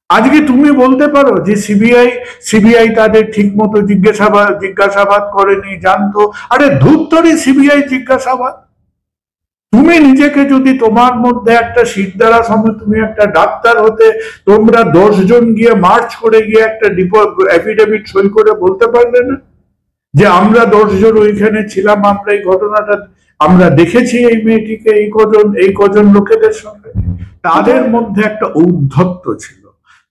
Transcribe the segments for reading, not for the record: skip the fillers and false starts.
আজকে তুমি বলতে পারো যে সিবিআই তাদের ঠিক মতো জিজ্ঞাসাবাদ করেনি, জানতো? আরে ধূর্তরি সিবিআই জিজ্ঞাসাবাদ। তুমি নিজেকে যদি তোমার মধ্যে একটা সিদ্ধারা সময় তুমি একটা ডাক্তার হতে, তোমরা 10 জন গিয়ে মার্চ করে গিয়ে একটা এফিডেভিট সই করে বলতে পারলে না যে আমরা 10 জন ওইখানে ছিলাম, আমরা এই ঘটনাটা আমরা দেখেছি, এই মেয়েটিকে এই কজন লোকেদের সঙ্গে? তাদের মধ্যে একটা ঔদ্ধত্য ছিল।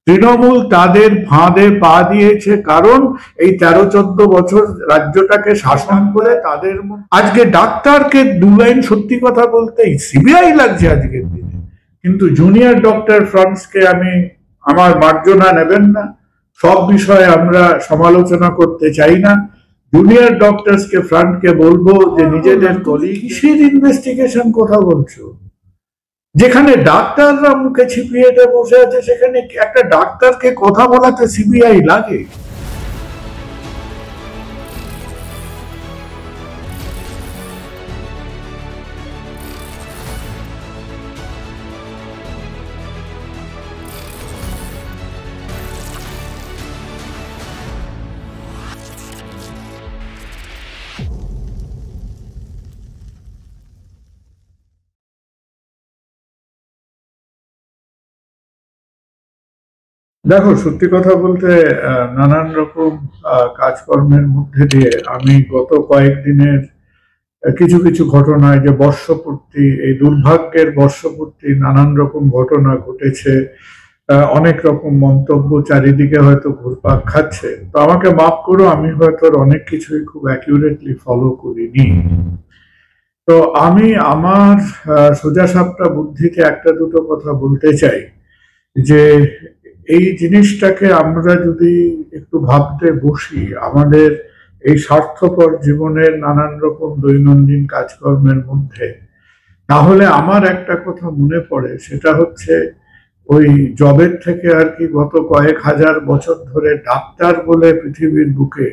তৃণমূল তাদের ফাঁদে পা দিয়েছে, কারণ এই 13-14 বছর রাজ্যটাকে শাসন করে তাদের আজকে ডাক্তারকে 2 লাইন সত্যি কথা বলতেই সিবিআই লাগছে আজকের দিনে। কিন্তু জুনিয়র ডক্টর ফ্রান্সকে আমি, আমার মার্জনা নেবেন না, সব বিষয়ে আমরা সমালোচনা করতে চাই না। জুনিয়র ডক্টরসকে ফ্রন্টকে বলবো যে নিজেদের কিসের ইনভেস্টিগেশন কথা বলছো? যেখানে ডাক্তাররা মুখে ছিপিয়ে বসে আছে, সেখানে একটা ডাক্তারকে কথা বলাতে সিবিআই লাগে? দেখো, সত্যি কথা বলতে নানান রকম কাজকর্মের মধ্যে দিয়ে আমি গত কয়েকদিনের কিছু কিছু ঘটনায়, যে বর্ষপূর্তি, এই দুর্ভাগ্যের বর্ষপূর্তি, নানান রকম ঘটনা ঘটেছে, অনেক রকম মন্তব্য চারিদিকে হয়তো ঘুরপাক খাচ্ছে। তো আমাকে মাফ করো, আমি হয়তো অনেক কিছুই খুব অ্যাকিউরেটলি ফলো করিনি। তো আমি আমার সোজা সাপটা বুদ্ধিতে একটা দুটো কথা বলতে চাই, যে এই জিনিসটাকে আমরা যদি একটু ভাবতে বসি, আমাদের এই স্বার্থপর জীবনের নানান রকম দৈনন্দিন কাজকর্মের মধ্যে, তাহলে আমার একটা কথা মনে পড়ে, সেটা হচ্ছে ওই জবের থেকে আর কি গত কয়েক হাজার বছর ধরে ডাক্তার বলে পৃথিবীর বুকে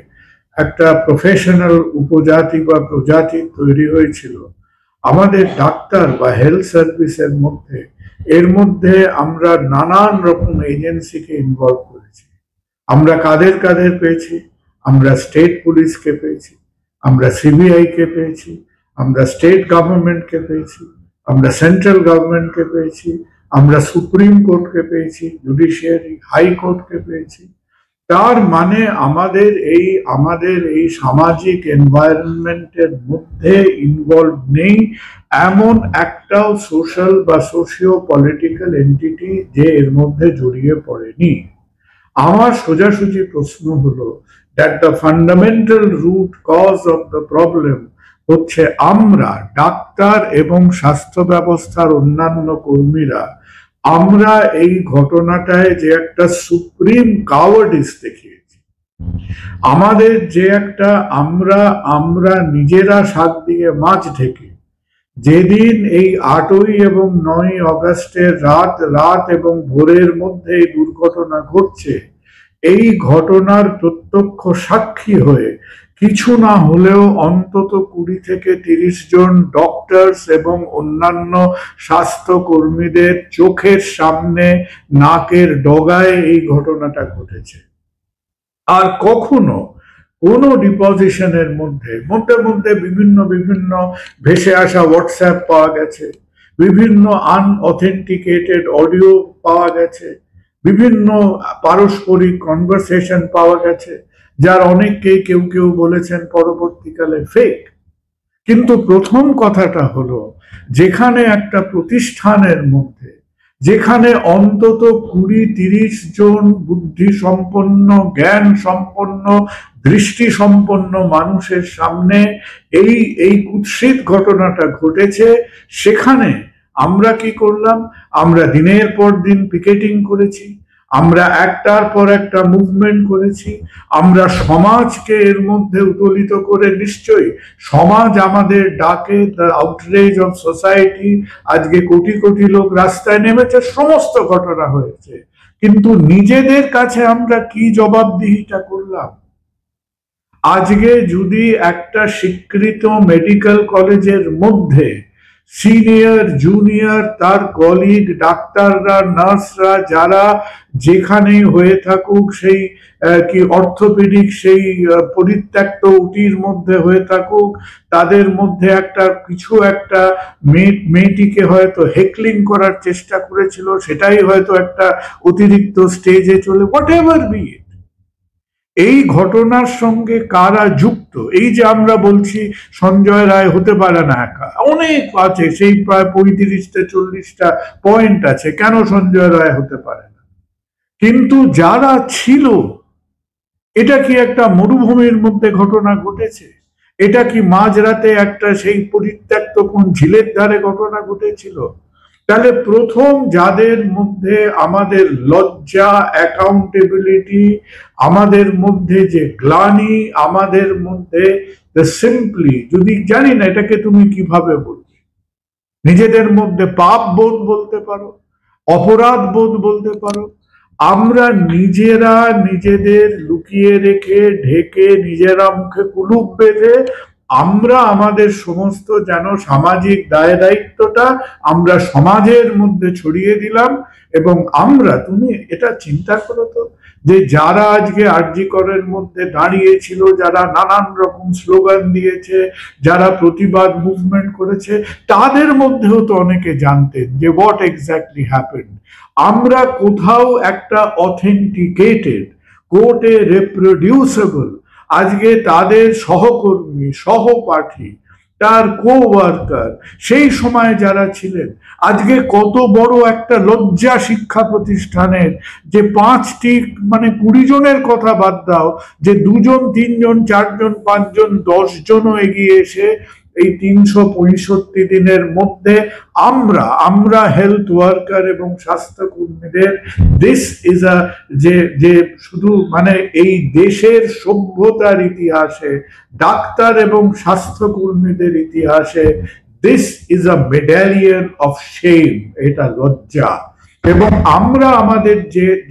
একটা প্রফেশনাল উপজাতি বা প্রজাতি তৈরি হয়েছিল। আমাদের ডাক্তার বা হেলথ সার্ভিসের মধ্যে, এর মধ্যে আমরা নানান রকম এজেন্সিকে ইনভলভ করেছি। আমরা কাদের কাদের পেয়েছি? আমরা স্টেট পুলিশকে পেয়েছি, আমরা সিবিআই কে পেয়েছি, আমরা স্টেট গভর্নমেন্টকে পেয়েছি, আমরা সেন্ট্রাল গভর্নমেন্টকে পেয়েছি, আমরা সুপ্রিম কোর্টকে পেয়েছি, জুডিশিয়ারি হাইকোর্টকে পেয়েছি। তার মানে আমাদের এই সামাজিক এনভায়রনমেন্টের মধ্যে ইনভলভ নেই এমন একটাও সোশ্যাল বা সোশিও পলিটিক্যাল এন্টিটি যে এর মধ্যে জড়িয়ে পড়েনি। আমার সোজাসুজি প্রশ্ন হলো, that the fundamental root cause of the problem হচ্ছে আমরা ডাক্তার এবং স্বাস্থ্য ব্যবস্থার অন্যান্য কর্মীরা, আমরা এই ঘটনাটায় যে একটা সুপ্রিম কাওয়ার্ডিস দেখিয়েছি, আমাদের যে একটা আমরা নিজেরা শাক দিয়ে মাছ ঢেকে, যেদিন এই 8ই এবং 9ই অগাস্টের রাত এবং ভোরের মধ্যে এই দুর্ঘটনা ঘটছে, এই ঘটনার প্রত্যক্ষ সাক্ষী হয়ে কিছু না হলেও অন্তত 20 থেকে 30 জন ডক্টরস এবং অন্যান্য স্বাস্থ্য কর্মীদের চোখের সামনে, নাকের ডগায় এই ঘটনাটা ঘটেছে। আর কখনো কোনো ডিপোজিশনের মধ্যে মধ্যে বিভিন্ন ভেসে আসা হোয়াটসঅ্যাপ পাওয়া গেছে, বিভিন্ন আনঅথেন্টিকেটেড অডিও পাওয়া গেছে, বিভিন্ন পারস্পরিক কনভারসেশন পাওয়া গেছে, যার অনেককেই কেউ বলেছেন পরবর্তীকালে ফেক। কিন্তু প্রথম কথাটা হলো, যেখানে একটা প্রতিষ্ঠানের মধ্যে, যেখানে অন্তত 20-30 জন বুদ্ধি সম্পন্ন, জ্ঞান সম্পন্ন, দৃষ্টি সম্পন্ন মানুষের সামনে এই কুৎসিত ঘটনাটা ঘটেছে, সেখানে আমরা কি করলাম? আমরা দিনের পর দিন পিকেটিং করেছি, আমরা একটার পর একটা মুভমেন্ট করেছি, আমরা সমাজকে এর মধ্যে উত্তোলিত করে, নিশ্চয়ই সমাজ আমাদের ডাকে, দ্য আউটরেজ অফ সোসাইটি, আজকে কোটি কোটি লোক রাস্তায় নেমেছে, সমস্ত ঘটনা হয়েছে। কিন্তু নিজেদের কাছে আমরা কি জবাবদিহিটা করলাম? আজকে যদি একটা স্বীকৃত মেডিকেল কলেজের মধ্যে সিনিয়র জুনিয়র তার কলিগ ডাক্তাররা নার্সরা যারা যেখানেই হয়ে থাকুক, সেই কি অর্থোপেডিক সেই পরিত্যক্ত উটির মধ্যে হয়ে থাকুক, তাদের মধ্যে একটা মেয়েটিকে হয়তো হেকলিং করার চেষ্টা করেছিল, সেটাই হয়তো একটা অতিরিক্ত স্টেজে চলে, হোয়াট এভার বি। এই ঘটনার সঙ্গে কারা যুক্ত? এই যে আমরা বলছি সঞ্জয় রায় হতে পারে না একা, অনেক আছে, সেই প্রায় 35-40টা পয়েন্ট আছে কেন সঞ্জয় রায় হতে পারে না। কিন্তু যারা ছিল, এটা কি একটা মরুভূমির মধ্যে ঘটনা ঘটেছে? এটা কি মাঝরাতে একটা সেই পরিত্যক্ত কোন ঝিলের ধারে ঘটনা ঘটেছিল? তাহলে প্রথম যাদের মধ্যে আমাদের লজ্জা, অ্যাকাউন্টেবিলিটি, আমাদের মধ্যে যে গ্লানি, আমাদের মধ্যে সিম্পলি, যদি জানি না এটাকে তুমি কিভাবে বলবে, নিজেদের মধ্যে পাপ বোধ বলতে পারো, অপরাধ বোধ বলতে পারো, আমরা নিজেরা নিজেদের লুকিয়ে রেখে ঢেকে, নিজেরা মুখে কুলুপ বেঁধে আমরা আমাদের সমস্ত যেন সামাজিক দায় দায়িত্বটা আমরা সমাজের মধ্যে ছড়িয়ে দিলাম। এবং তুমি এটা চিন্তা করো তো, যে যারা আজকে আরজি করের মধ্যে দাঁড়িয়েছিল, যারা নানান রকম স্লোগান দিয়েছে, যারা প্রতিবাদ মুভমেন্ট করেছে, তাদের মধ্যেও তো অনেকে জানতেন যে হোয়াট এক্স্যাক্টলি হ্যাপেন্ড। আমরা কোথাও একটা অথেন্টিকেটেড, কোর্টে রিপ্রোডিউসেবল, আজকে তাদের সহকর্মী, সহপাঠী, তার ওয়ার্কার, সেই সময় যারা ছিলেন, আজকে কত বড় একটা লজ্জা শিক্ষা প্রতিষ্ঠানের, যে 5টি 20 জনের কথা বাদ দাও, যে 2 জন 3 জন 4 জন 5 জন 10 জনও এগিয়ে এসে এই 365 দিনের মধ্যে আমরা হেলথ ওয়ার্কার এবং স্বাস্থ্যকর্মীদের, দিস ইজ আ যে শুধু এই দেশের সভ্যতার ইতিহাসে, ডাক্তার এবং স্বাস্থ্যকর্মীদের ইতিহাসে, this is a medallion of shame, এটা লজ্জা। এবং আমরা আমাদের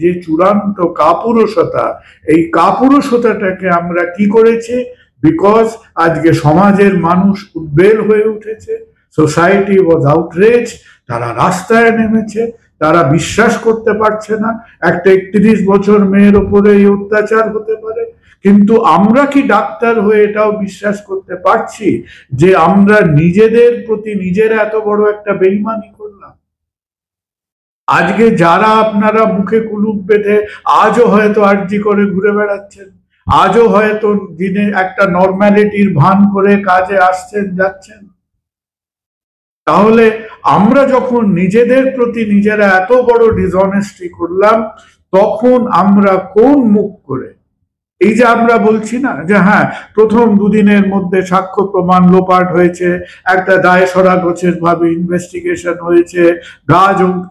যে চূড়ান্ত কাপুরুষতা, এই কাপুরুষতাটাকে আমরা কি করেছি? বিকজ আজকে সমাজের মানুষ উদ্বেল হয়ে উঠেছে, সোসাইটি ওয়াজ আউটরেজ, তারা রাস্তায় নেমেছে, তারা বিশ্বাস করতে পারছে না একটা 31 বছর মেয়ের ওপরে এই অত্যাচার হতে পারে। কিন্তু আমরা কি ডাক্তার হয়ে এটাও বিশ্বাস করতে পারছি যে আমরা নিজেদের প্রতি নিজেরা এত বড় একটা বেইমানি করলাম? আজকে যারা আপনারা মুখে কুলুপ বেঁধে আজও হয়তো আরজি করে ঘুরে বেড়াচ্ছেন, আজও হয়তো দিনে একটা নর্মালিটির ভান করে কাজে আসছেন যাচ্ছেন, তাহলে আমরা যখন নিজেদের প্রতি নিজেরা এত বড় ডিসঅনেস্টি করলাম, তখন আমরা কোন মুখ করে এই যে আমরা বলছি না যে হ্যাঁ প্রথম 2 দিনের মধ্যে সাক্ষ্য প্রমাণ লোপাট হয়েছে, একটা দায় সরাগোছের ভাবে ইনভেস্টিগেশন হয়েছে,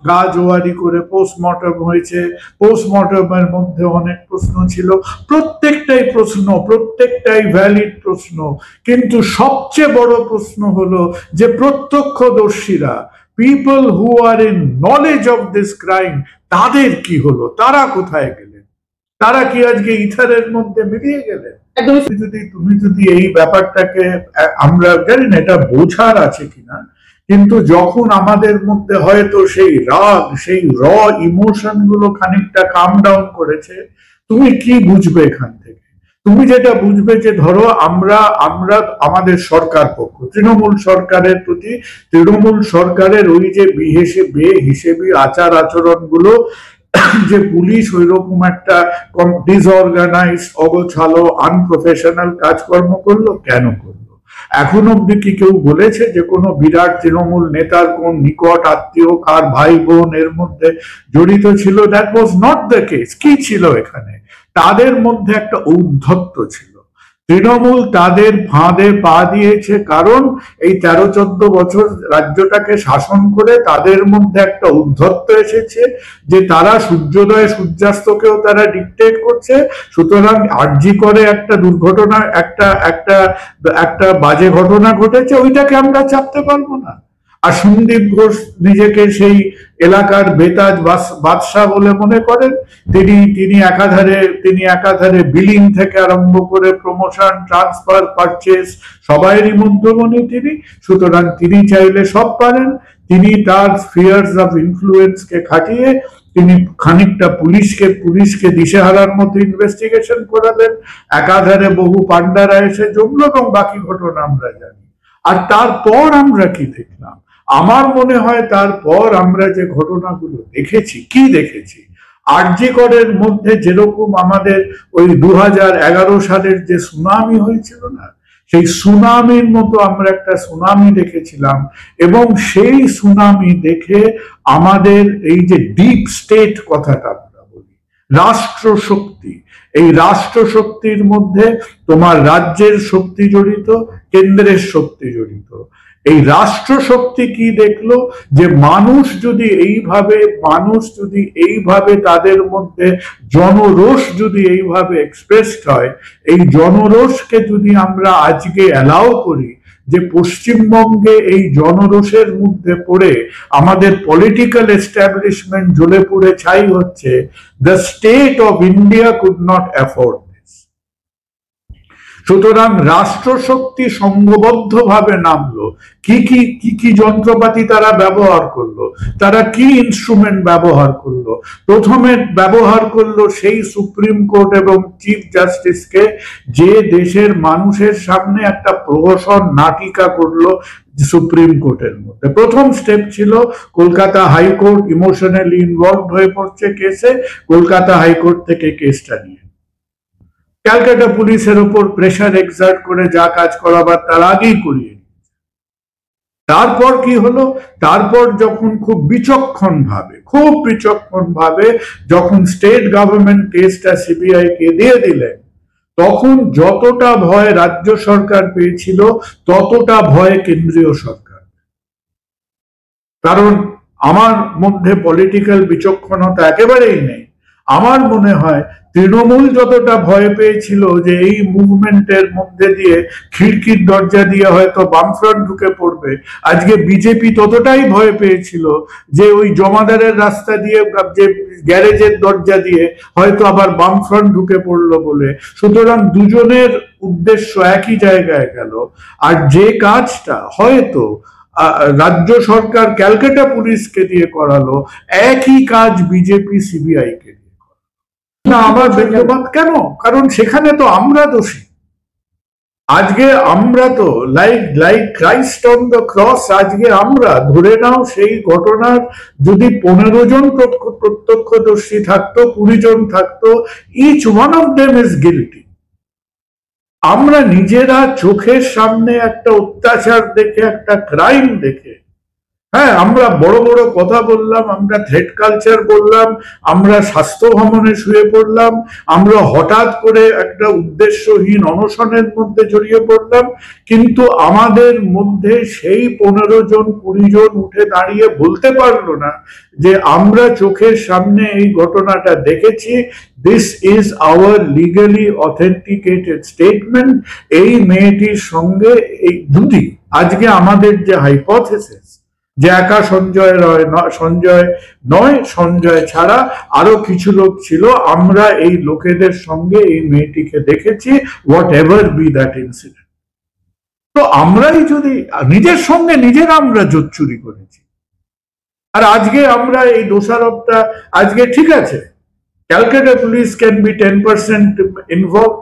গা জোয়ারি করে পোস্টমর্টম হয়েছে, পোস্টমর্টমের মধ্যে অনেক প্রশ্ন ছিল, প্রত্যেকটাই ভ্যালিড প্রশ্ন, কিন্তু সবচেয়ে বড় প্রশ্ন হলো যে প্রত্যক্ষদর্শীরা, people who are in knowledge of this crime, তাদের কি হলো? তারা কোথায় গেলেন? তারা কি আজকে ইথারের মধ্যে মিলিয়ে গেলেন? তুমি যদি এই ব্যাপারটাকে, আমরা জানি না এটা বোঝার আছে কিনা, কিন্তু যখন আমাদের মধ্যে হয়তো সেই রাগ, সেই ইমোশন গুলো খানিকটা কাম ডাউন করেছে, তুমি কি বুঝবে এখান থেকে? তুমি যেটা বুঝবে যে ধরো আমরা আমাদের সরকার পক্ষ, তৃণমূল সরকারের প্রতি, তৃণমূল সরকারের ওই যে বেহিসেবি আচার আচরণ গুলো, যে পুলিশ ওই রকম একটা ডিসঅর্গানাইজ, অগোছালো, আনপ্রফেশনাল কাজকর্ম করলো, কেন করলো? এখন অব্দি কি কেউ বলেছে যে কোনো বিরাট তৃণমূল নেতার কোন নিকট আত্মীয়, কার ভাই বোন এর মধ্যে জড়িত ছিল? That was not the case. কি ছিল এখানে? তাদের মধ্যে একটা ঔদ্ধত্য ছিল। তৃণমূল তাদের ফাঁদে পা দিয়েছে, কারণ এই 13-14 বছর রাজ্যটাকে শাসন করে তাদের মধ্যে একটা উদ্ধত্ত এসেছে যে তারা সূর্যোদয় সূর্যাস্তকেও তারা ডিকটেট করছে। সুতরাং আরজি করে একটা দুর্ঘটনা, একটা বাজে ঘটনা ঘটেছে, ওইটাকে আমরা চাপতে পারবো না। আর সন্দীপ ঘোষ নিজেকে সেই এলাকার বেতাজ বাদশাহ বলে মনে করেন। তিনি একাধারে বিলিং থেকে আরম্ভ করে প্রমোশন, ট্রান্সফার, পারচেস সবাইরই মধ্যমণি তিনি। সুতরাং তিনি চাইলে সব পারেন। তিনি তার স্ফিয়ার্স অফ ইনফ্লুয়েন্সকে খাটিয়ে তিনি খানিকটা পুলিশকে দিশেহারার মতো ইনভেস্টিগেশন করালেন। একাধারে বহু পান্ডারা এসে জমলো এবং বাকি ঘটনা আমরা জানি। আর তারপর আমরা কি দেখলাম? আমার মনে হয় তারপর আমরা যে ঘটনাগুলো দেখেছি, আরজি করের মধ্যে যেরকম আমাদের ওই 2011 সালের যে সুনামি হয়েছিল না, সেই সুনামির মতো আমরা একটা সুনামি দেখেছিলাম। এবং সেই সুনামি দেখে আমাদের এই যে ডিপ স্টেট কথাটা আমরা বলি, রাষ্ট্রশক্তি, এই রাষ্ট্রশক্তির মধ্যে তোমার রাজ্যের শক্তি জড়িত, কেন্দ্রের শক্তি জড়িত। এই রাষ্ট্রশক্তি কি দেখলো? যে মানুষ যদি এইভাবে তাদের মধ্যে জনরোষ যদি এইভাবে এক্সপ্রেসড হয়, এই জনরোষকে যদি আমরা আজকে অ্যালাউ করি, যে পশ্চিমবঙ্গে এই জনরোষের মধ্যে পড়ে আমাদের পলিটিক্যাল এস্টাবলিশমেন্ট জ্বলে পুড়ে ছাই হচ্ছে, the state of India could not afford. সুতরাং রাষ্ট্রশক্তি সংঘবদ্ধভাবে নামলো। কি যন্ত্রপাতি তারা ব্যবহার করলো, তারা কি ইনস্ট্রুমেন্ট ব্যবহার করলো? প্রথমে ব্যবহার করলো সেই সুপ্রিম কোর্ট এবং চিফ জাস্টিসকে, যে দেশের মানুষের সামনে একটা প্রহসন নাটিকা করলো সুপ্রিম কোর্টের মধ্যে। প্রথম স্টেপ ছিল কলকাতা হাইকোর্ট ইমোশনালি ইনভলভ হয়ে পড়ছে কেসে, কলকাতা হাইকোর্ট থেকে কেসটা নিয়ে ক্যালকাটা পুলিশের উপর প্রেসার এক্সার্ট করে যা কাজ করাবার তার আগেই করিয়ে। তারপর কি হলো? তারপর যখন খুব বিচক্ষণ ভাবে যখন স্টেট গভর্নমেন্ট কেসটা সিবিআই কে দিয়ে দিলেন, তখন যতটা ভয় রাজ্য সরকার পেয়েছিল ততটা ভয় কেন্দ্রীয় সরকার। কারণ আমার মধ্যে পলিটিক্যাল বিচক্ষণতা একেবারেই নেই। আমার মনে হয় তৃণমূল যতটা ভয় পেয়েছিল যে এই মুভমেন্টের মধ্যে দিয়ে খিড়কির দরজা দিয়ে হয়তো বামফ্রন্ট ঢুকে পড়বে, আজকে বিজেপি ততটাই ভয় পেয়েছিল যে ওই জমাদারের রাস্তা দিয়ে, যে গ্যারেজের দরজা দিয়ে হয়তো আবার বামফ্রন্ট ঢুকে পড়লো বলে। সুতরাং দুজনের উদ্দেশ্য একই জায়গায় গেল। আর যে কাজটা হয়তো রাজ্য সরকার ক্যালকাটা পুলিশকে দিয়ে করালো, একই কাজ বিজেপি সিবিআই কে দিয়ে না। আমার ধন্যবাদ কেন? কারণ সেখানে তো আমরা দোষী। আজকে আমরা তো like Christ on the cross, আজকে আমরা ধরে নাও সেই ঘটনার যদি 15 জন প্রত্যক্ষদর্শী থাকতো, 20 জন থাকতো, each one of them is guilty. আমরা নিজেরা চোখের সামনে একটা অত্যাচার দেখে, একটা ক্রাইম দেখে, হ্যাঁ, আমরা বড় বড় কথা বললাম, আমরা থ্রেট কালচার বললাম, আমরা স্বাস্থ্য ভবনে শুয়ে পড়লাম, আমরা হঠাৎ করে একটা উদ্দেশ্যহীন অনশনের মধ্যে জড়িয়ে পড়লাম। কিন্তু আমাদের মধ্যে সেই 15 জন 20 জন উঠে দাঁড়িয়ে বলতে পারলো না যে আমরা চোখের সামনে এই ঘটনাটা দেখেছি, this is our legally authenticated statement. এই মেয়েটির সঙ্গে এই যদি আজকে আমাদের যে হাইপোথেসিস যে একা সঞ্জয় নয়, সঞ্জয় ছাড়া আরো কিছু লোক ছিল, আমরা এই লোকেদের সঙ্গে এই মেয়েটিকে দেখেছি, what ever be that incident. তো আমরাই যদি নিজের সঙ্গে নিজেরা আমরা জোচ্চুরি করেছি, আর আজকে আমরা এই দোষারোপটা, আজকে ঠিক আছে Calcutta police can be 10% involve,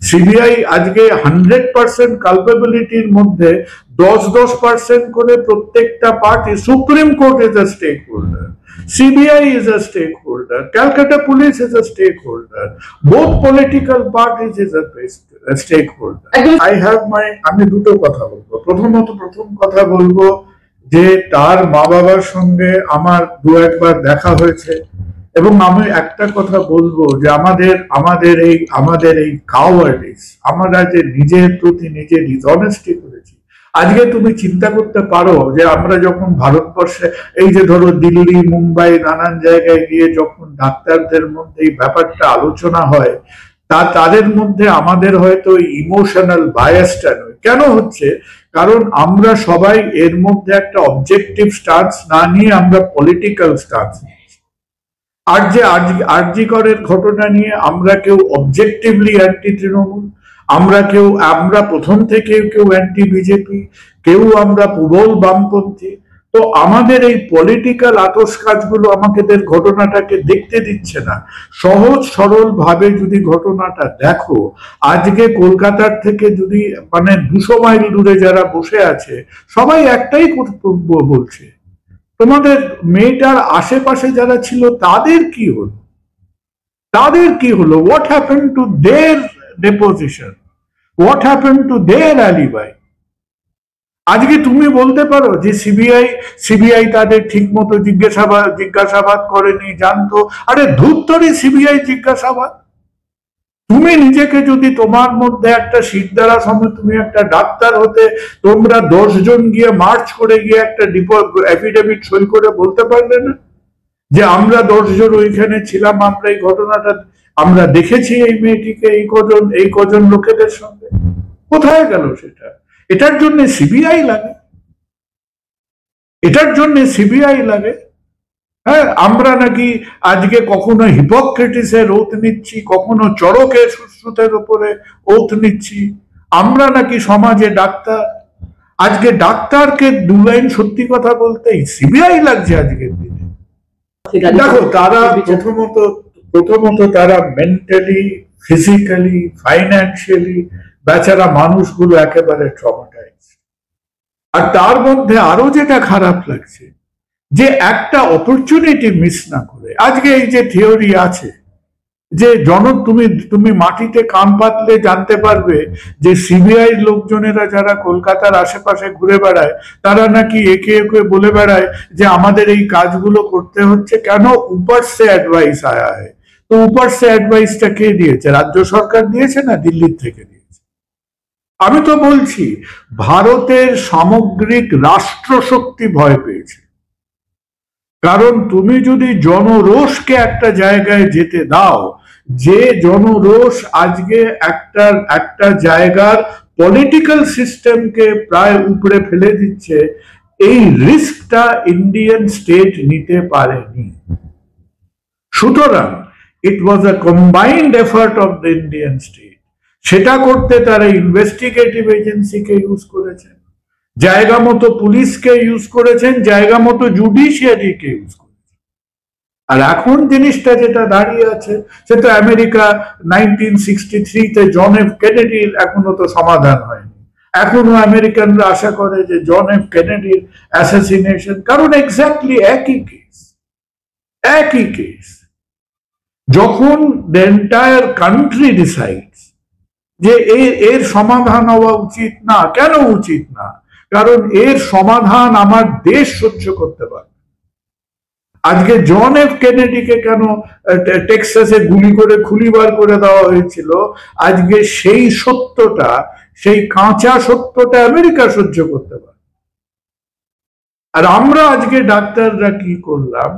CBI আজকে 100% কালপেবিলিটির মধ্যে 10% করে প্রত্যেকটা party, Supreme Court is a stakeholder, CBI is a stakeholder, Calcutta police is a stakeholder, both political parties is a stakeholder. আমি দুটো কথা বলবো। প্রথম কথা বলবো যে তার মা বাবার সঙ্গে আমার 2-1 বার দেখা হয়েছে, এবং আমি একটা কথা বলবো যে আমাদের এই কাওয়ার্ডিস, আমরা যে নিজের প্রতি নিজে ডিসঅনেস্টি করেছি। আজকে তুমি চিন্তা করতে পারো যে আমরা যখন ভারতবর্ষে এই যে ধরো দিল্লি, মুম্বাই, নানান জায়গায় গিয়ে যখন ডাক্তারদের মধ্যে এই ব্যাপারটা আলোচনা হয়, তাদের মধ্যে আমাদের হয়তো ইমোশনাল বায়াসটা নয়। কেন হচ্ছে? কারণ আমরা সবাই এর মধ্যে একটা অবজেক্টিভ স্টান্স না নিয়ে আমরা পলিটিক্যাল স্টান্স। আর যে আরজি করের ঘটনা নিয়ে আমরা কেউ অবজেক্টিভলি অ্যান্টি তৃণমূল, আমরা প্রথম থেকে কেউ অ্যান্টি বিজেপি, কেউ আমরা প্রবল বামপন্থী। তো আমাদের এই পলিটিক্যাল আতস কাজগুলো আমাদের ঘটনাটাকে দেখতে দিচ্ছে না। সহজ সরল ভাবে যদি ঘটনাটা দেখো, আজকে কলকাতার থেকে যদি মানে 200 মাইল দূরে যারা বসে আছে সবাই একটাই কর্তব্য বলছে, তোমাদের মেয়েটার আশেপাশে যারা ছিল তাদের কি হলো, তাদের কি হলো? What happen to their deposition, what happen to their alibi? আজকে তুমি বলতে পারো যে সিবিআই তাদের ঠিক মতো জিজ্ঞাসাবাদ করেনি, জানতো? আরে ধূর্তরি সিবিআই জিজ্ঞাসাবাদ। তুমি নিজেকে যদি তোমার মধ্যে একটা শিরদাঁড়া সময় তুমি একটা ডাক্তার হতে, তোমরা 10 জন গিয়ে মার্চ করে গিয়ে একটা এফিডেভিট সই করে বলতে পারলে না যে আমরা 10 জন ওইখানে ছিলাম, আমরা এই ঘটনাটা আমরা দেখেছি এই মেয়েটিকে এই কজন লোকেদের সঙ্গে? কোথায় গেল সেটা? এটার জন্য সিবিআই লাগে, এটার জন্য সিবিআই লাগে। হ্যাঁ, আমরা নাকি আজকে কখনো হিপোক্রেটিসের ওথ নিচ্ছি, কখনো চরকের সুশ্রুতের উপরে ওথ নিচ্ছি। আমরা নাকি সমাজে ডাক্তার? আজকে ডাক্তারকে 2 লাইন সত্যি কথা বলতেই সিবিআই লাগছে আজকের দিনে। দেখো, তারা প্রথমত তারা মেন্টালি, ফিজিক্যালি, ফাইন্যান্সিয়ালি বেচারা মানুষগুলো একেবারে ট্রমাটাইজ। আর তার মধ্যে আরো যেটা খারাপ লাগছে, যে একটা অপরচুনিটি মিস না করে আজকে এই যে থিওরি আছে যে তুমি মাটিতে কান পাতলে জানতে পারবে যে সিবিআই লোকজনেরা যারা কলকাতার আশেপাশে ঘুরে বেড়ায় তারা নাকি একে একে বলে বেড়ায় যে আমাদের এই কাজগুলো করতে হচ্ছে কেন, উপর সে অ্যাডভাইস আয়া হয়। তো উপর সে অ্যাডভাইসটা কে দিয়েছে? রাজ্য সরকার দিয়েছে না দিল্লির থেকে দিয়েছে? আমি তো বলছি ভারতের সামগ্রিক রাষ্ট্রশক্তি ভয় পেয়েছে। কারণ তুমি যদি জনরোষকে একটা জায়গায় যেতে দাও, যে জনরোষ আজকে একটা জায়গার পলিটিক্যাল সিস্টেমকে প্রায় উপরে ফেলে দিচ্ছে, এই রিস্কটা ইন্ডিয়ান স্টেট নিতে পারেনি। সুতরাং it was a combined effort of the Indian state. সেটা করতে তারা ইনভেস্টিগেটিভ এজেন্সিকে ইউজ করেছেন, জায়গা মতো পুলিশকে ইউজ করেছেন, জায়গা মতো জুডিশিয়ারিকে ইউজ করেছেন। আর এখন জিনিসটা যেটা দাঁড়িয়ে আছে সেটা আমেরিকা 1963-তে জন এফ কেনেডির এখনো তো সমাধান হয়নি। এখনো আমেরিকানরা আশা করে যে জন এফ কেনেডির অ্যাসাসিনেশন, কারণ এক্স্যাক্টলি একই কেস। যখন দ্য এন্টায়ার কান্ট্রি ডিসাইডস যে এর সমাধান হওয়া উচিত না, কেন উচিত না? কারণ এর সমাধান আমার দেশ সহ্য করতে পারে। আজকে জন এফ কেনেডিকে কেন টেক্সাসে গুলি করে খুলিবার করে দেওয়া হয়েছিল, আজকে সেই সত্যটা, সেই কাঁচা সত্যটা আমেরিকা সহ্য করতে পারে। আর আমরা আজকে ডাক্তাররা কি করলাম,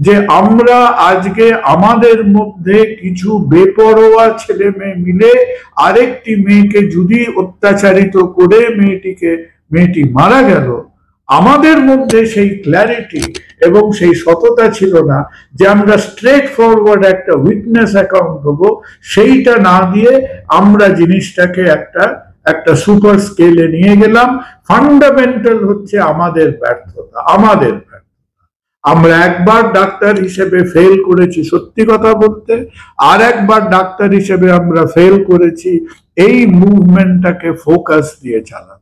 যে আমরা আজকে আমাদের মধ্যে কিছু বেপরোয়া ছেলে মেয়ে মিলে আরেকটি মেয়েকে যদি অত্যাচারিত করে মেয়েটি মারা গেল, আমাদের মধ্যে সেই ক্ল্যারিটি এবং সেই সততা ছিল না যে আমরা স্ট্রেট ফরওয়ার্ড একটা উইটনেস অ্যাকাউন্ট দেবো। সেইটা না দিয়ে আমরা জিনিসটাকে একটা সুপার স্কেলে নিয়ে গেলাম। ফান্ডামেন্টাল হচ্ছে আমাদের ব্যর্থতা। আমরা একবার ডাক্তার হিসেবে ফেল করেছি সত্যি কথা বলতে, আর একবার ডাক্তার হিসেবে আমরা ফেল করেছি এই মুভমেন্টটাকে ফোকাস দিয়ে চালাতে।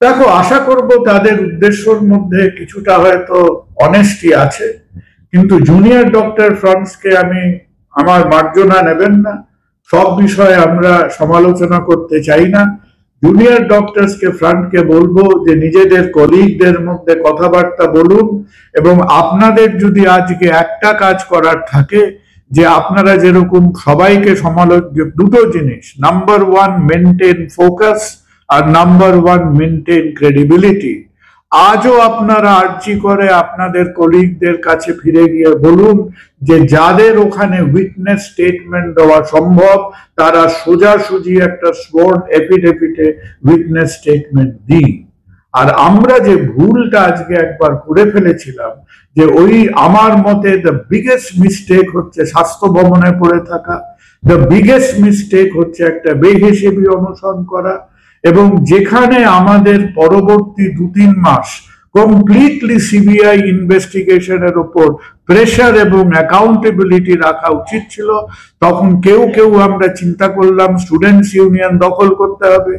দেখো, আশা করব তাদের উদ্দেশ্যের মধ্যে কিছুটা হয়তো অনেস্টি আছে, কিন্তু জুনিয়র ডক্টর ফ্রন্টসকে আমি আমার মার্জনা নেবেন না, সব বিষয়ে আমরা সমালোচনা করতে চাই না। জুনিয়র ডক্টরসকে ফ্রন্টকে বলবো যে নিজেদের কলিগদের মধ্যে কথাবার্তা বলুন, এবং আপনাদের যদি আজকে একটা কাজ করার থাকে যে আপনারা যেরকম সবাইকে দুটো জিনিস, নাম্বার 1 মেনটেন ফোকাস, আর নাম্বার 1 মেনটেন ক্রেডিবিলিটি। আজও আপনারা আর্জি করে আপনাদের কলিগদের কাছে ফিরে গিয়ে বলুন যে যাদের ওখানে উইটনেস স্টেটমেন্ট দেওয়া সম্ভব তারা সোজাসুজি একটা সোর্ন এফিডেভিটে উইটনেস স্টেটমেন্ট দিন। আর আমরা যে ভুলটা আজকে একবার করে ফেলেছিলাম, যে ওই আমার মতে দ্য বিগেস্ট মিস্টেক হচ্ছে স্বাস্থ্য ভবনে পড়ে থাকা, দ্য বিগেস্ট মিস্টেক হচ্ছে একটা বেহিসেবি অনুসরণ করা, এবং যেখানে আমাদের পরবর্তী 2-3 মাস কমপ্লিটলি সিবিআই ইনভেস্টিগেশনের উপর প্রেশার এবং অ্যাকাউন্টেবিলিটি রাখা উচিত ছিল, তখন কেউ কেউ আমরা চিন্তা করলাম স্টুডেন্টস ইউনিয়ন দখল করতে হবে,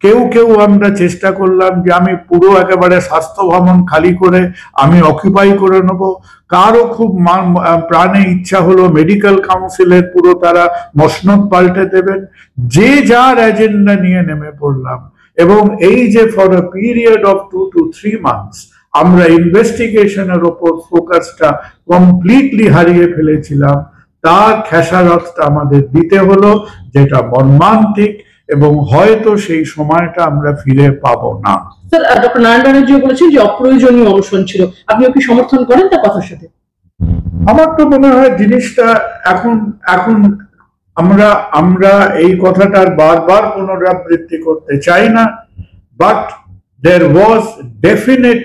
কেউ কেউ আমরা চেষ্টা করলাম যে আমি পুরো একেবারে স্বাস্থ্য ভবন খালি করে আমি অকুপাই করে নেব, কারো খুব প্রাণে ইচ্ছা হলো মেডিকেল কাউন্সিলের পুরো তারা মসনদ পাল্টে দেবেন। যে যার এজেন্ডা নিয়ে নেমে পড়লাম, এবং এই যে for a period of 2 to 3 months আমরা ইনভেস্টিগেশনের ওপর ফোকাসটা কমপ্লিটলি হারিয়ে ফেলেছিলাম, তার খেসারতটা আমাদের দিতে হলো, যেটা মর্মান্তিক, এবং হয়তো সেই সময়টা আমরা ফিরে পাবো না। স্যার, ডক্টর নারায়ণ ব্যানার্জি বলেছেন যে অপ্রয়োজনীয় অনশন ছিল, আপনিও কি সমর্থন করেন তার কথার সাথে? আমার তো মনে হয় জিনিসটা এখন এখন আমরা এই কথাটার বারবার পুনরাবৃত্তি করতে চাই না, but there was definite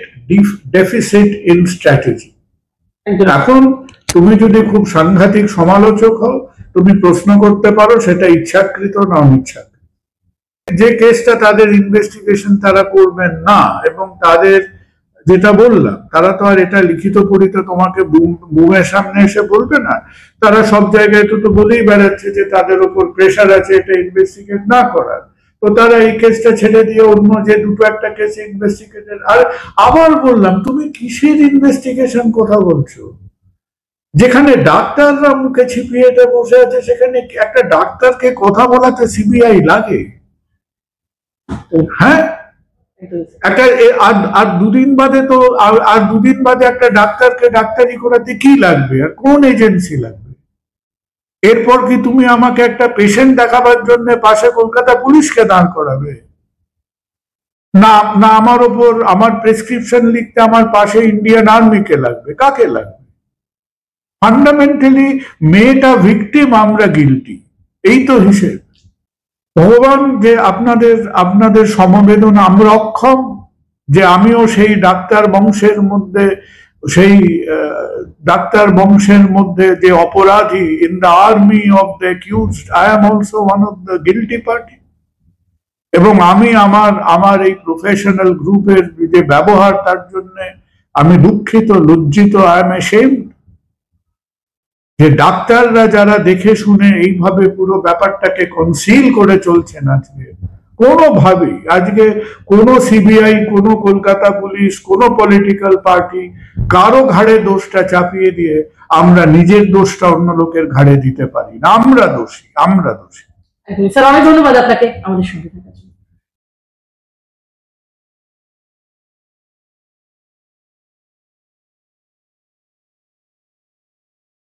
deficit in strategy. এখন তুমি যদি খুব সাংঘাতিক সমালোচক হও, তুমি প্রশ্ন করতে পারো সেটা ইচ্ছাকৃত না অনিচ্ছাকৃত। যে কেসটা তাদের ইনভেস্টিগেশন তারা করবেন না, এবং তাদের যেটা বললাম, তারা তো আর এটা লিখিত পড়িতে তোমাকে বুমের সামনে এসে বলবে না, তারা সব জায়গায় তো বলেই বেড়াচ্ছে যে তাদের উপর প্রেশার আছে এটা ইনভেস্টিগেট না করার, তো তারা এই কেসটা ছেড়ে দিয়ে অন্য যে দুটো একটা কেস ইনভেস্টিগেটেড। আর আবার বললাম, তুমি কিসের ইনভেস্টিগেশন কথা বলছো? যেখানে ডাক্তাররা মুখে ছিপিয়ে বসে আছে, সেখানে একটা ডাক্তারকে কথা বলাতে সিবিআই লাগে? হ্যাঁ, একটা আর দুদিন বাদে তো আর দুদিন বাদে একটা ডাক্তারকে ডাক্তারি করাতে কি লাগবে, আর কোন এজেন্সি লাগবে? এরপর কি তুমি আমাকে একটা পেশেন্ট দেখাবার জন্য পাশে কলকাতা পুলিশকে দাঁড় করাবে? না না, আমার ওপর আমার প্রেসক্রিপশন লিখতে আমার পাশে ইন্ডিয়ান আর্মিকে লাগবে? কাকে লাগবে? ফান্ডামেন্টালি মেয়েটা ভিকটিম, আমরা গিলটি, এই তো হিসেব। ভগবান যে আপনাদের সমবেদনা, আমরা অক্ষম যে আমিও সেই ডাক্তার বংশের মধ্যে যে অপরাধী, in the army of the accused I am also one of the guilty party. এবং আমি আমার এই প্রফেশনাল গ্রুপের যে ব্যবহার, তার জন্য আমি দুঃখিত, লজ্জিত, আই এম অ্যাশেমড যে ডাক্তাররা যারা দেখে শুনে এইভাবে পুরো ব্যাপারটাকে কনসিল করে চলছেন, আজকে কোনোভাবেই আজকে কোনো সিবিআই, কোনো কলকাতা পুলিশ, কোনো পলিটিক্যাল পার্টি কারো ঘাড়ে দোষটা চাপিয়ে দিয়ে আমরা নিজের দোষটা অন্য লোকের ঘাড়ে দিতে পারি না। আমরা দোষী। স্যার, অনেক ধন্যবাদ আপনাকে আমাদের সঙ্গে থাকার জন্য।